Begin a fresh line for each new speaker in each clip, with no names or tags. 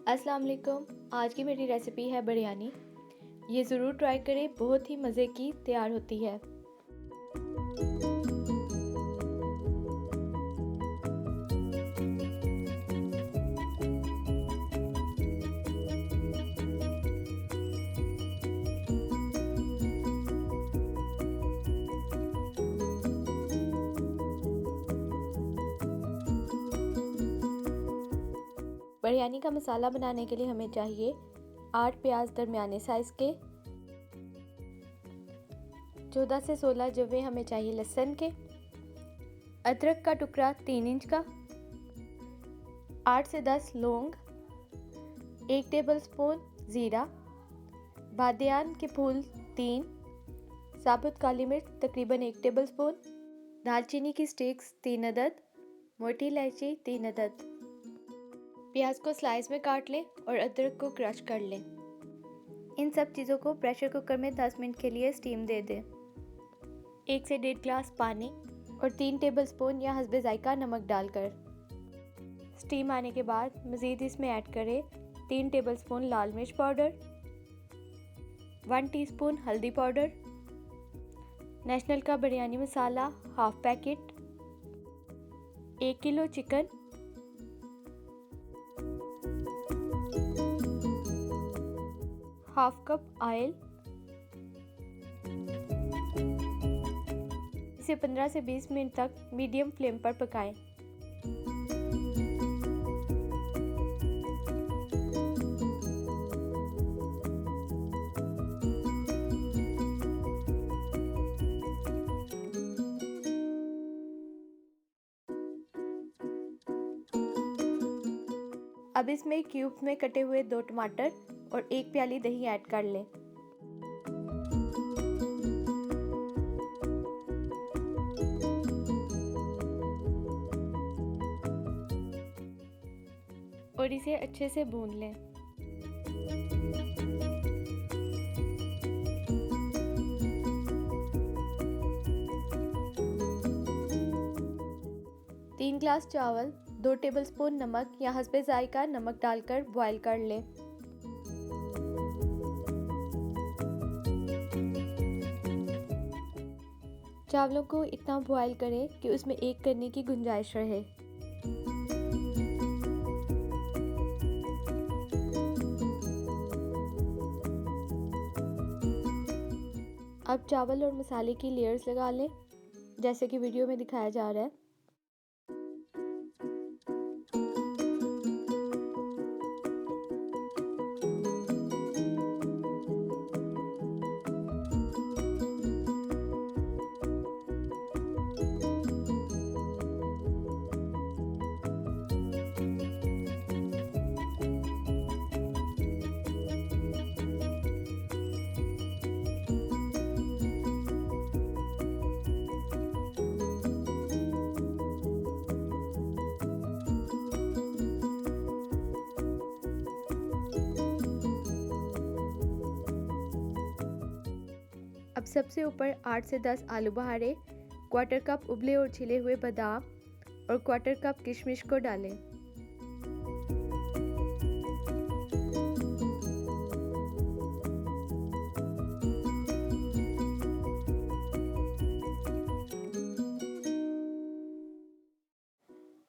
अस्सलाम वालेकुम। आज की मेरी रेसिपी है बिरयानी। ये ज़रूर ट्राई करें, बहुत ही मज़े की तैयार होती है। बिरयानी का मसाला बनाने के लिए हमें चाहिए 8 प्याज दरमियाने साइज़ के, 14 से 16 जवे हमें चाहिए लहसुन के, अदरक का टुकड़ा 3 इंच का, 8 से 10 लौंग, 1 टेबलस्पून ज़ीरा, बादियान के फूल 3, साबुत काली मिर्च तकरीबन 1 टेबलस्पून, दालचीनी की स्टिक्स 3 अदद, मोटी इलायची 3 अदद। प्याज को स्लाइस में काट लें और अदरक को क्रश कर लें। इन सब चीज़ों को प्रेशर कुकर में 10 मिनट के लिए स्टीम दे दें। 1 से 1.5 ग्लास पानी और 3 टेबलस्पून या हस्बे जायका नमक डालकर स्टीम आने के बाद मज़ीद इसमें ऐड करें 3 टेबलस्पून लाल मिर्च पाउडर, 1 टीस्पून हल्दी पाउडर, नेशनल का biryani masala half packet, 1 kilo chicken, half cup oil. इसे 15 से 20 मिनट तक मीडियम फ्लेम पर पकाएं। अब इसमें क्यूब्स में कटे हुए 2 टमाटर और 1 प्याली दही ऐड कर लें। और इसे अच्छे से भून लें। तीन ग्लास चावल, 2 टेबलस्पून नमक या हस्बे जायका नमक डालकर बॉईल कर लें। चावलों को इतना बॉईल करें कि उसमें एक करने की गुंजाइश रहे। अब चावल और मसाले की लेयर्स लगा लें, जैसे कि वीडियो में दिखाया जा रहा है। अब सबसे ऊपर 8 से 10 आलू बहारे, क्वार्टर कप उबले और छिले हुए बादाम और क्वार्टर कप किशमिश को डालें।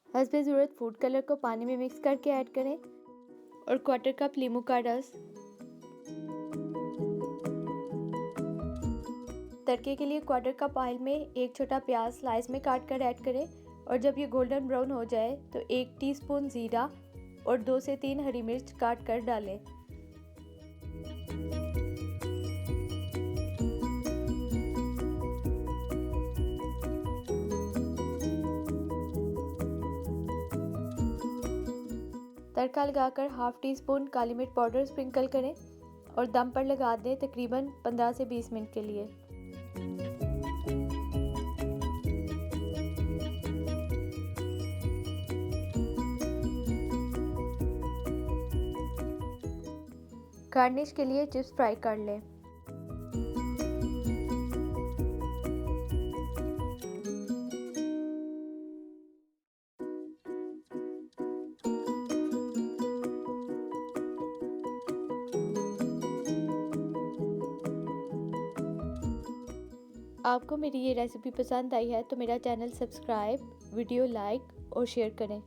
हस्बे ज़रूरत फूड कलर को पानी में मिक्स करके ऐड करें और क्वार्टर कप नींबू का रस। तड़के के लिए क्वार्टर कप ऑयल में एक छोटा प्याज स्लाइस में काट कर ऐड करें और जब ये गोल्डन ब्राउन हो जाए तो 1 टीस्पून ज़ीरा और 2 से 3 हरी मिर्च काट कर डालें। तड़का लगाकर हाफ टी स्पून काली मिर्च पाउडर स्प्रिंकल करें और दम पर लगा दें तकरीबन 15 से 20 मिनट के लिए। गार्निश के लिए चिप्स फ्राई कर लें। आपको मेरी ये रेसिपी पसंद आई है तो मेरा चैनल सब्सक्राइब, वीडियो लाइक और शेयर करें।